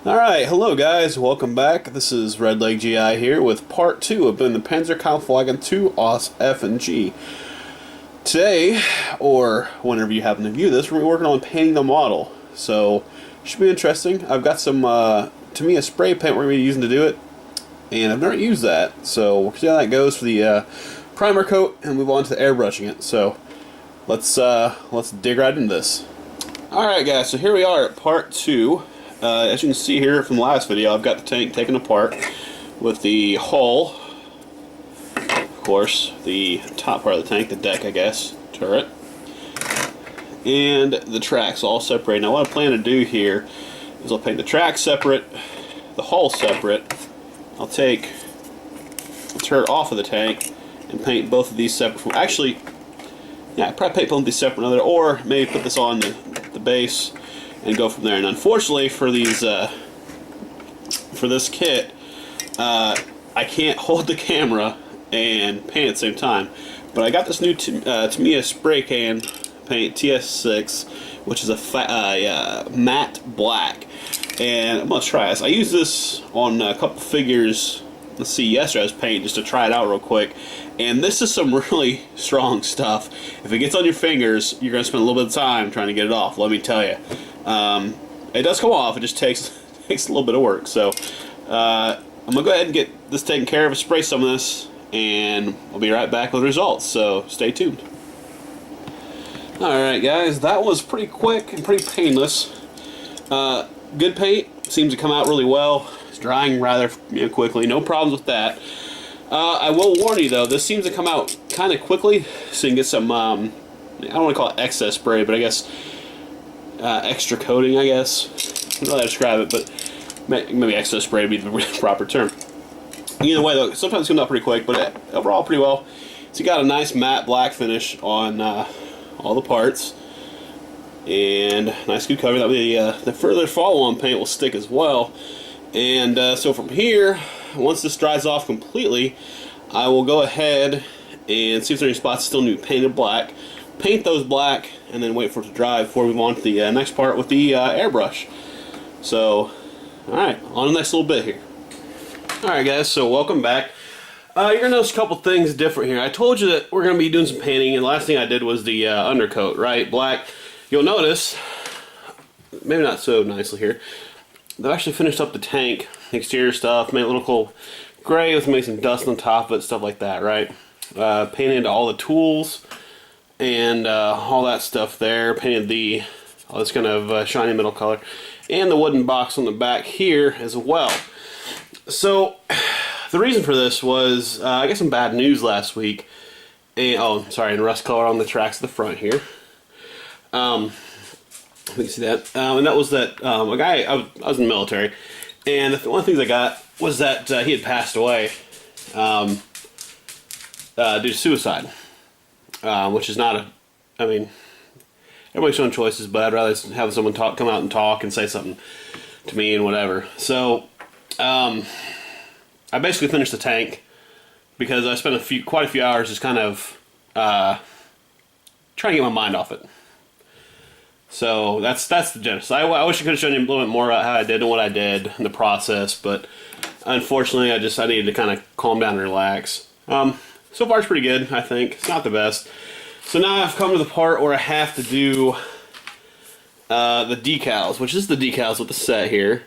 Alright, hello guys, welcome back. This is Red Leg GI here with part 2 of the Panzer Kampfwagen 2 Ausf F and G. Today, or whenever you happen to view this, we're working on painting the model. So, should be interesting. I've got some Tamiya spray paint we're going to be using to do it, and I've never used that. So, we'll see how that goes for the primer coat and move on to the airbrushing it. So, let's dig right into this. Alright guys, so here we are at part 2. As you can see here from the last video, I've got the tank taken apart with the hull, of course, the top part of the tank, the deck I guess, turret, and the tracks all separated. Now what I plan to do here is I'll paint the track separate, the hull separate. I'll take the turret off of the tank and paint both of these separate from, actually, yeah, I'd probably paint both of these separate from another, or maybe put this on the base and go from there. And unfortunately for these for this kit, I can't hold the camera and paint at the same time. But I got this new Tamiya spray can paint TS6, which is a matte black, and I'm gonna try this. I used this on a couple figures. Let's see, yesterday I was painting just to try it out real quick, and this is some really strong stuff. If it gets on your fingers, you're gonna spend a little bit of time trying to get it off. Let me tell you. It does come off, it just takes a little bit of work. So I'm going to go ahead and get this taken care of, spray some of this, and I'll be right back with the results, so stay tuned. Alright guys, that was pretty quick and pretty painless. Good paint, seems to come out really well. It's drying rather quickly, no problems with that. I will warn you though, this seems to come out kind of quickly, so you can get some, I don't want to call it excess spray, but I guess extra coating, I guess. I don't know how to describe it, but maybe excess spray would be the proper term. Either way, though, sometimes it comes out pretty quick, but overall pretty well. So you got a nice matte black finish on all the parts, and nice good cover. That way the further follow-on paint will stick as well. And so from here, once this dries off completely, I will go ahead and see if there are any spots still need to be painted black. Paint those black, and then wait for it to dry before we move on to the next part with the airbrush. So, alright, on to the next little bit here. Alright guys, so welcome back. You're going to notice a couple things different here. I told you that we're going to be doing some painting, and the last thing I did was the undercoat, right? Black. You'll notice, maybe not so nicely here, they've actually finished up the tank, exterior stuff, made a little cool gray with maybe some dust on top of it, stuff like that, right? Painted all the tools and all that stuff there, painted all this kind of shiny metal color, and the wooden box on the back here as well. So the reason for this was I got some bad news last week, and and rust color on the tracks at the front here. You can see that, and that was that a guy, I was in the military, and one of the things I got was that he had passed away due to suicide. Which is not I mean, everybody's own choices, but I'd rather have someone come out and talk and say something to me and whatever. So, I basically finished the tank because I spent quite a few hours just kind of trying to get my mind off it. So that's the genesis. I wish I could have shown you a little bit more about how I did and what I did in the process, but unfortunately I needed to kind of calm down and relax. So far it's pretty good, I think. It's not the best. So now I've come to the part where I have to do the decals, which is the decals with the set here.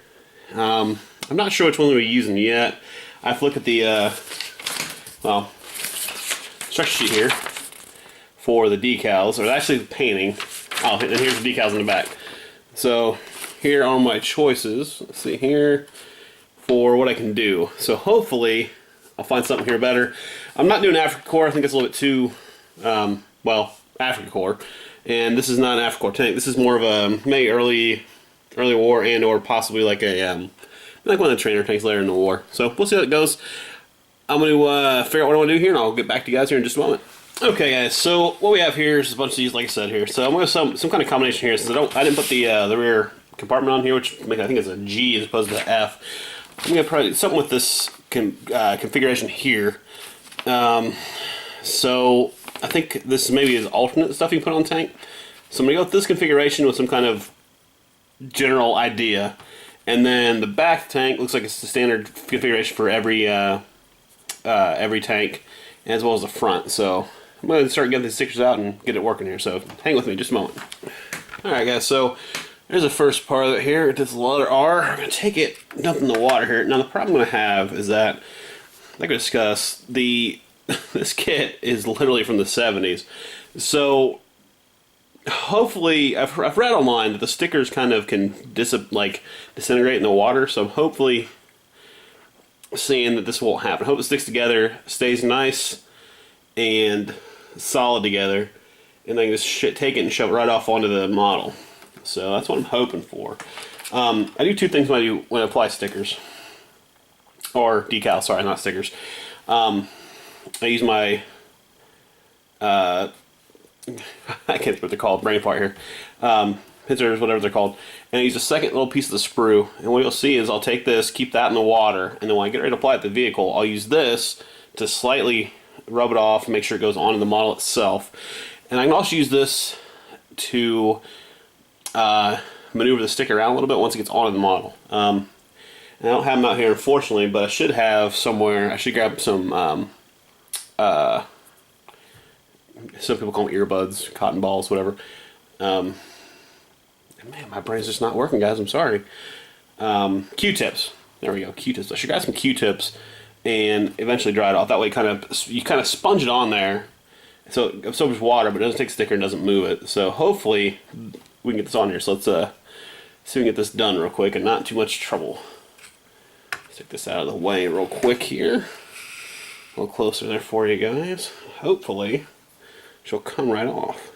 I'm not sure which one we're using yet. I have to look at the structure sheet here for the decals, or actually the painting. Oh, and here's the decals in the back. So here are my choices. Let's see here for what I can do. So hopefully I'll find something here better. I'm not doing Africa Core. I think it's a little bit too, Africa Core. And this is not an Africa Core tank. This is more of a maybe early war, and or possibly like a like one of the trainer tanks later in the war. So we'll see how it goes. I'm going to figure out what I want to do here, and I'll get back to you guys here in just a moment. Okay, guys. So what we have here is a bunch of these, like I said here. So I'm going to have some kind of combination here. Since I didn't put the rear compartment on here, which I think is a G as opposed to an F. I'm going to probably something with this configuration here. So I think this maybe is alternate stuff you can put on the tank. So I'm going to go with this configuration with some kind of general idea, And then the back tank looks like it's the standard configuration for every tank, as well as the front. So I'm going to start getting these stickers out and get it working here. So hang with me just a moment. Alright guys, so there's the first part of it here. It's the letter R. I'm going to take it, dump it in the water here. Now the problem I'm going to have is that, like I discussed, this kit is literally from the 70s. So hopefully, I've read online that the stickers kind of can disintegrate in the water. So I'm hopefully seeing that this won't happen. Hope it sticks together, stays nice and solid together, and then just take it and shove it right off onto the model. So that's what I'm hoping for. I do two things when I apply stickers. Or decals, sorry, not stickers. I use my, I can't think what they're called, brain fart here. Pincers, whatever they're called. And I use a second little piece of the sprue. And what you'll see is I'll take this, keep that in the water, and then when I get ready to apply it to the vehicle, I'll use this to slightly rub it off and make sure it goes onto the model itself. And I can also use this to maneuver the sticker around a little bit once it gets onto the model. I don't have them out here, unfortunately, but I should have somewhere. I should grab some people call them earbuds, cotton balls, whatever. Man, my brain's just not working, guys. I'm sorry. Q-tips. There we go, Q-tips. I should grab some Q-tips and eventually dry it off. That way, you kind of sponge it on there, so it absorbs water, but it doesn't take sticker and doesn't move it. So hopefully we can get this on here. So let's see if we can get this done real quick and not too much trouble. Let's take this out of the way real quick here. A little closer there for you guys. Hopefully she'll come right off.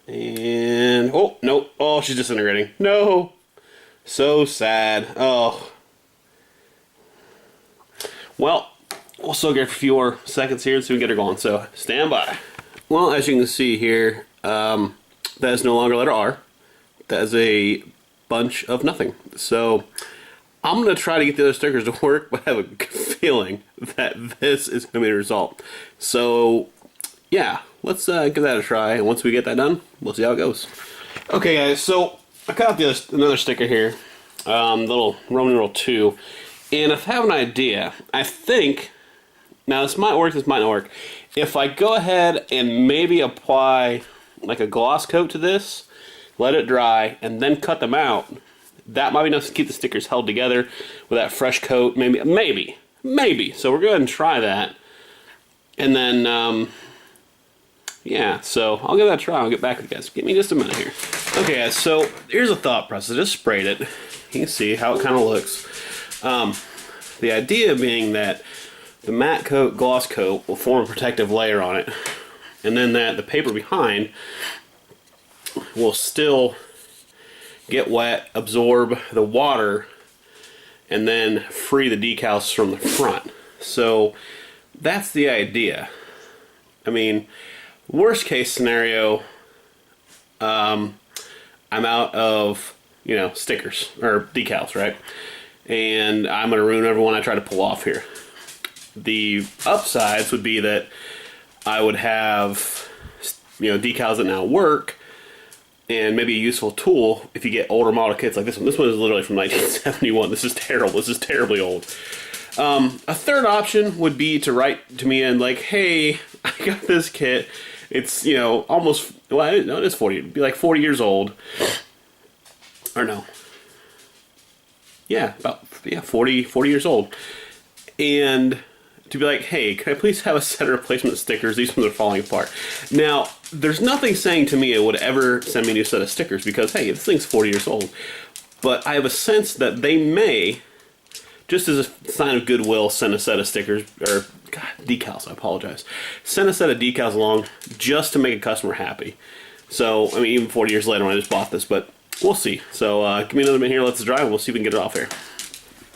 And oh no! Oh, she's disintegrating. No, so sad. Oh. Well, we'll still get a few more seconds here so we can get her going. So stand by. Well, as you can see here, that is no longer letter R. That is a bunch of nothing. So I'm going to try to get the other stickers to work, but I have a good feeling that this is going to be the result. So yeah, let's give that a try, and once we get that done, we'll see how it goes. Okay guys, so I cut out another sticker here, little Roman numeral 2, and I have an idea. I think, now this might work, this might not work. If I go ahead and maybe apply like a gloss coat to this, let it dry, and then cut them out, that might be enough to keep the stickers held together with that fresh coat, maybe. So we're going to try that, and then, yeah, so I'll give that a try. I'll get back with you guys. Give me just a minute here. Okay, guys, so here's a thought process. I just sprayed it. You can see how it kind of looks. The idea being that the matte coat, gloss coat will form a protective layer on it, and then that the paper behind will still get wet, absorb the water, and then free the decals from the front. So that's the idea. I mean, worst case scenario, I'm out of, stickers or decals, right? And I'm going to ruin every one I try to pull off here. The upsides would be that I would have, decals that now work, and maybe a useful tool if you get older model kits like this one. This one is literally from 1971. This is terrible. This is terribly old. A third option would be to write to me and like, hey, I got this kit. It's, almost, well, no, it is 40. It'd be like 40 years old. Or no. Yeah, about 40 years old. And to be like, hey, can I please have a set of replacement stickers? These ones are falling apart. Now, there's nothing saying to me it would ever send me a new set of stickers because, hey, this thing's 40 years old. But I have a sense that they may, just as a sign of goodwill, send a set of stickers, or decals, I apologize. Send a set of decals along just to make a customer happy. So, I mean, even 40 years later when I just bought this, but we'll see. So, give me another minute here, let's dry, and we'll see if we can get it off here.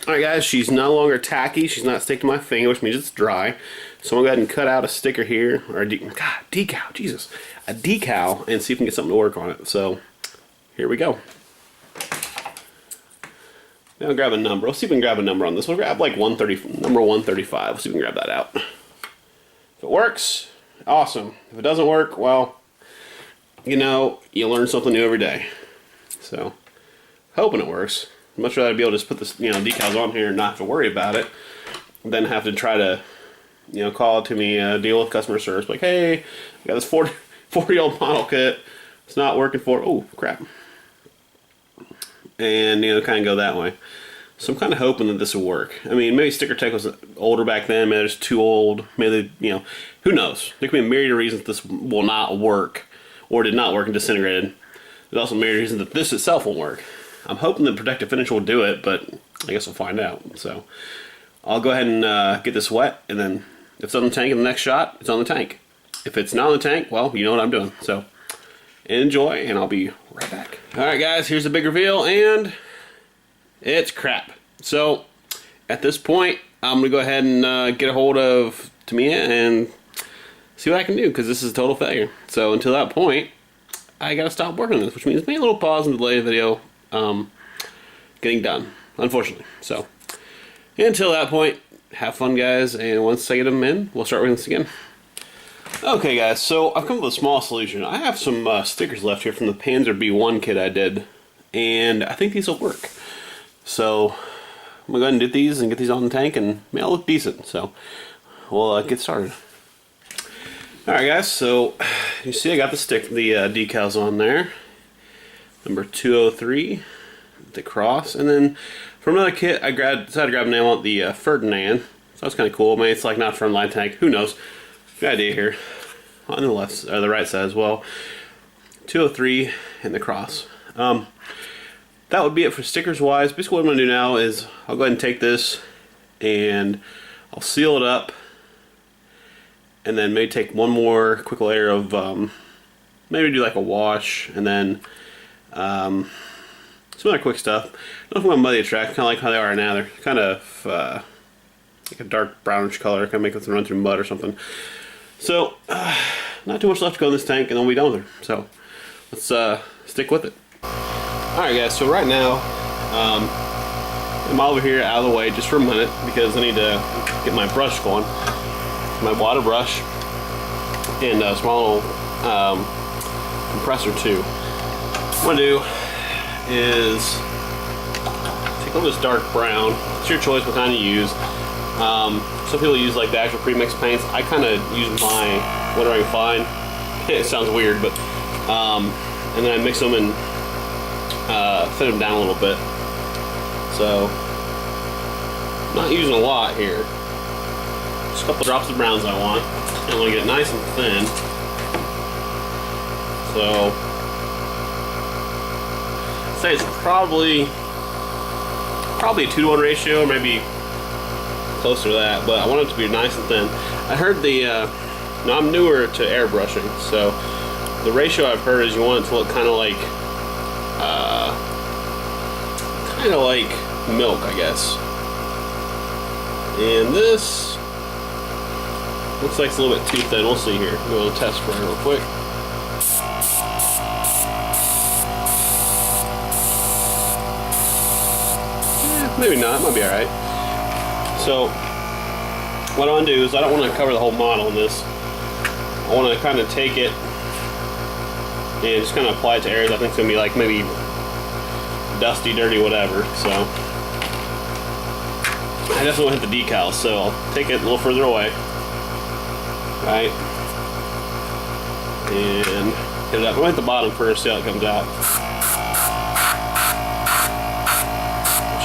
Alright guys, she's no longer tacky, she's not sticking to my finger, which means it's dry. So I'm going to go ahead and cut out a sticker here, or decal, Jesus. A decal, and see if we can get something to work on it. So, here we go. Now I'll grab a number. Let's see if we can grab a number on this. We'll grab like number 135. Let's see if we can grab that out. If it works, awesome. If it doesn't work, well, you learn something new every day. So, hoping it works. Much rather be able to just put this, decals on here and not have to worry about it, than have to try to, call to me, deal with customer service. Like, hey, I got this 40-year-old model kit. It's not working for. Oh crap. And kind of go that way. So I'm kind of hoping that this will work. I mean, maybe Sticker Tech was older back then. Maybe it's too old. Maybe they, who knows? There could be a myriad of reasons this will not work, or did not work and disintegrated. There's also a myriad of reasons that this itself won't work. I'm hoping the protective finish will do it, but I guess we'll find out. So I'll go ahead and get this wet, and then if it's on the tank in the next shot, it's on the tank. If it's not on the tank, well, you know what I'm doing. So enjoy, and I'll be right back. Alright guys, here's the big reveal, and it's crap. So at this point, I'm going to go ahead and get a hold of Tamiya and see what I can do, because this is a total failure. So until that point, I got to stop working on this, which means maybe a little pause and delay the video getting done, unfortunately. So until that point, have fun guys, and once I get them in, we'll start working this again. Okay guys, so I've come up with a small solution. I have some stickers left here from the Panzer B1 kit I did, and I think these will work. So I'm going to go ahead and do these and get these on the tank, and they'll look decent. So we'll get started. Alright guys, so you see I got the decals on there. Number 203, the cross, and then from another kit I decided to grab an I want the Ferdinand. So that's kind of cool. Maybe it's like not from line tank, who knows. Good idea here. On the left or the right side as well. 203 and the cross. That would be it for stickers wise. Basically what I'm going to do now is I'll go ahead and take this and I'll seal it up, and then maybe take one more quick layer of maybe do like a wash, and then some other quick stuff. I don't know if I'm going to muddy the track, kind of like how they are now. They're kind of like a dark brownish color, kind of make them run through mud or something. So not too much left to go in this tank, and then we'll be done with her. So let's stick with it. Alright guys, so right now I'm over here out of the way just for a minute because I need to get my brush going. My water brush and a small little compressor too. What I'm going to do is take a little this dark brown. It's your choice what kind you use. Some people use like the actual pre-mixed paints. I kind of use my whatever I can find. It sounds weird, but and then I mix them and thin them down a little bit. So I'm not using a lot here. Just a couple drops of browns I want. And I want to get it nice and thin. So I'd say it's probably a 2-to-1 ratio, maybe closer to that, but I want it to be nice and thin. I heard now I'm newer to airbrushing, so the ratio I've heard is you want it to look kind of like milk, I guess. And this looks like it's a little bit too thin. We'll see here. We'll test for it real quick. Maybe not, it might be alright. So what I want to do is I don't want to cover the whole model in this. I want to kind of take it and just kind of apply it to areas I think it's going to be like maybe dusty, dirty, whatever. So I definitely want to hit the decals, so I'll take it a little further away. Right? And hit it up. I'm going to hit the bottom first, see how it comes out.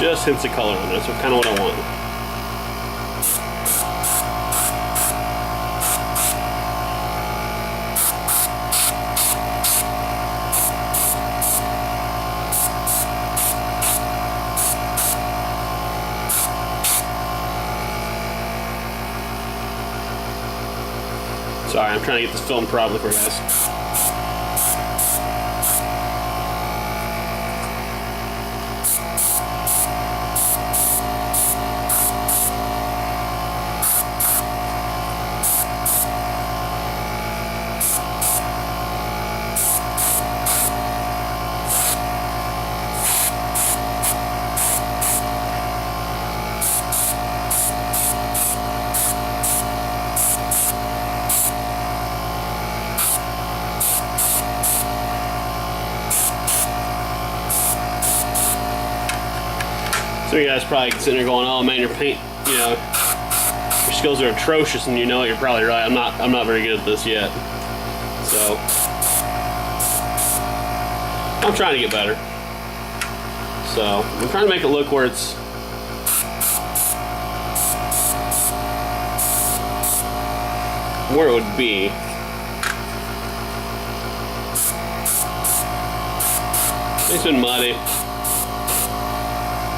Just hints of color on it. That's kind of what I want. Sorry, I'm trying to get this filmed properly for you guys. Some of you guys probably sitting there going, "Oh man, your paint, you know, your skills are atrocious," and you know what? You're probably right. I'm not very good at this yet. So I'm trying to get better. So I'm trying to make it look where it's where it would be. It's been muddy.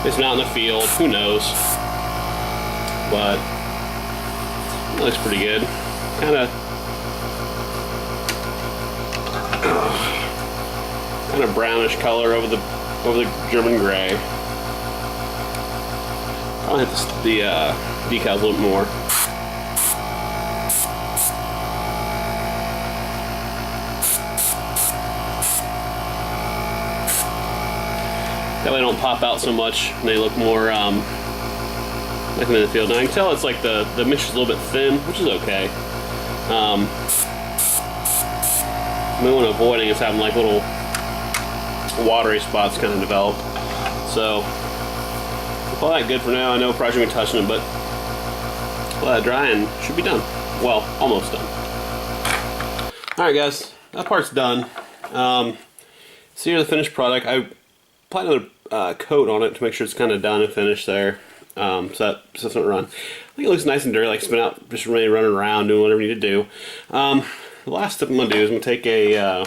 It's not in the field. Who knows? But it looks pretty good. Kind of brownish color over the German gray. I'll hit the decals a little more. That way they don't pop out so much and they look more like them in the field. Now I can tell it's like the mixture's a little bit thin, which is okay. The one I'm avoiding is having like little watery spots kind of develop. So all that good for now. I know probably shouldn't be touching it, but let it dry and should be done. Well, almost done. Alright guys, that part's done. So here's the finished product. I applied another coat on it to make sure it's kind of done and finished there. So that doesn't run. I think it looks nice and dirty, like it's been out just really running around doing whatever you need to do. The last step I'm going to do is I'm going to take a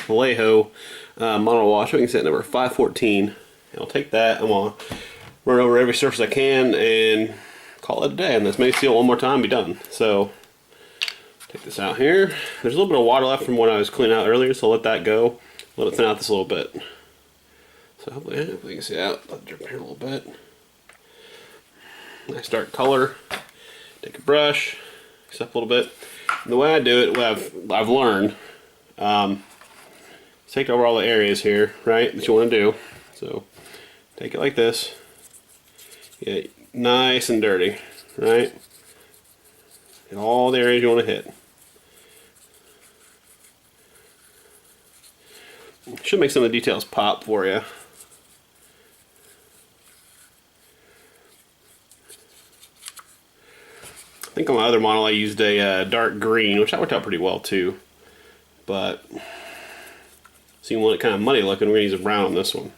Vallejo mono wash. We can set number 514. And I'll take that. I'm going to run over every surface I can and call it a day. And this may seal one more time and be done. So take this out here. There's a little bit of water left from when I was cleaning out earlier, so I'll let that go. Let it thin out this a little bit. So hopefully you can see that. Let it drip here a little bit. Nice dark color. Take a brush, mix up a little bit. And the way I do it, what I've learned, take over all the areas here, right, that you want to do. So take it like this. Get it nice and dirty, right? And all the areas you want to hit. Should make some of the details pop for you. I think on my other model I used a dark green, which that worked out pretty well too. But so you want it kind of muddy looking, we're going to use a brown on this one.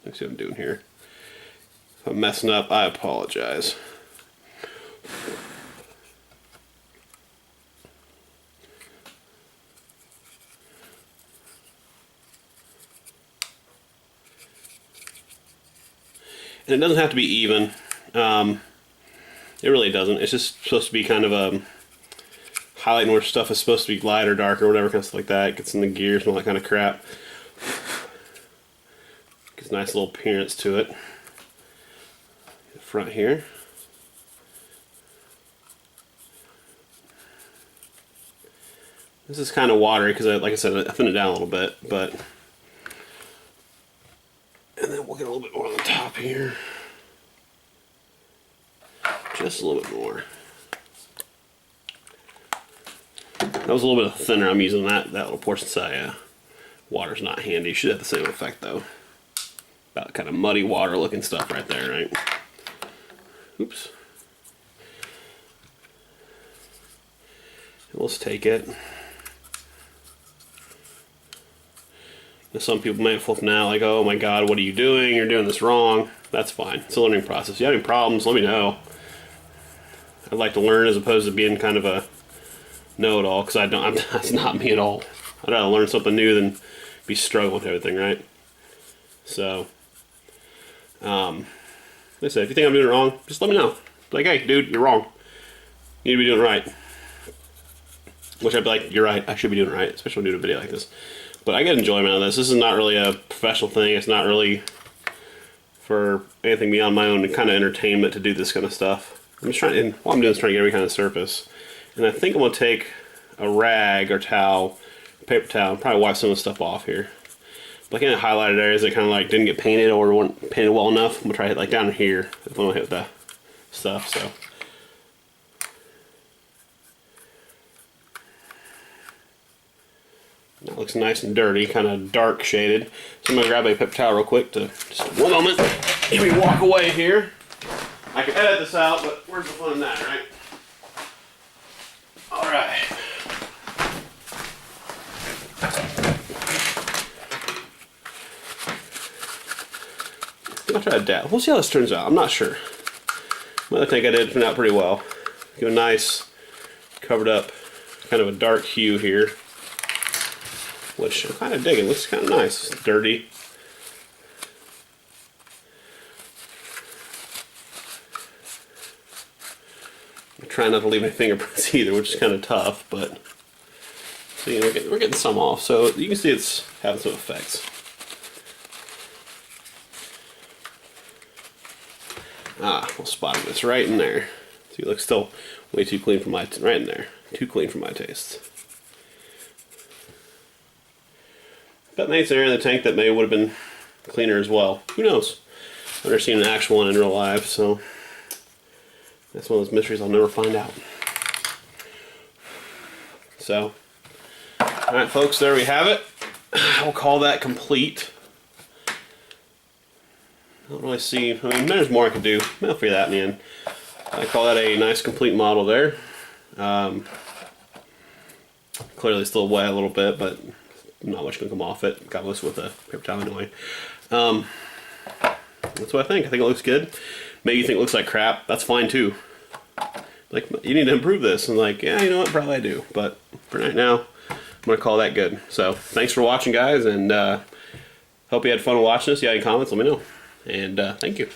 Let's see what I'm doing here. If I'm messing up, I apologize. And it doesn't have to be even. It really doesn't. It's just supposed to be kind of a highlighting where stuff is supposed to be light or dark or whatever, kind of stuff like that. It gets in the gears and all that kind of crap. Gives a nice little appearance to it. The front here. This is kind of watery because, like I said, I thinned it down a little bit, but. And then we'll get a little bit more on the top here. Just a little bit more. That was a little bit thinner. I'm using that little portion size. Water's not handy. Should have the same effect though. About kind of muddy water looking stuff right there, right? Oops. Let's take it. Some people may flip now like, oh my god, what are you doing? You're doing this wrong. That's fine. It's a learning process. If you have any problems, let me know. I'd like to learn as opposed to being kind of a know-it-all, because that's not me at all. I'd rather learn something new than be struggling with everything, right? So, like I said, if you think I'm doing it wrong, just let me know. Like, hey, dude, you're wrong. You need to be doing it right. Which I'd be like, you're right, I should be doing it right, especially when doing a video like this. But I get enjoyment out of this. This is not really a professional thing. It's not really for anything beyond my own kind of entertainment to do this kind of stuff. I'm just trying, and all I'm doing is trying to get every kind of surface. And I think I'm going to take a rag or towel, paper towel, and probably wipe some of the stuff off here. Like in the highlighted areas that kind of like didn't get painted or weren't painted well enough, I'm going to try to hit like down here if I want to hit the stuff. So. That looks looks nice and dirty, kind of dark shaded. So I'm gonna grab a paper towel real quick to just one moment. Let me walk away here. I can edit this out, but where's the fun in that, right? All right. I'll try to dab. We'll see how this turns out. I'm not sure. But I think I did turn out pretty well. Give a nice covered up, kind of a dark hue here, which I'm kind of digging. Looks kind of nice. It's dirty. I'm trying not to leave any fingerprints either, which is kind of tough, but see, we're getting some off. So you can see it's having some effects. We'll spot it. It's right in there. See, it looks still way too clean for my right in there. Too clean for my taste. But maybe it's an area in the tank that maybe would have been cleaner as well. Who knows? I've never seen an actual one in real life, so that's one of those mysteries I'll never find out. So, alright folks, there we have it. We'll call that complete. I don't really see, I mean, there's more I could do. I'll figure that in the end. I call that a nice complete model there. Clearly still wet a little bit, but not much going to come off it. Got this with a paper towel anyway. That's what I think. I think it looks good. Maybe you think it looks like crap. That's fine too. Like, you need to improve this. And like, yeah, you know what? Probably I do. But for right now, I'm going to call that good. So, thanks for watching, guys, and hope you had fun watching this. If you have any comments, let me know. And thank you.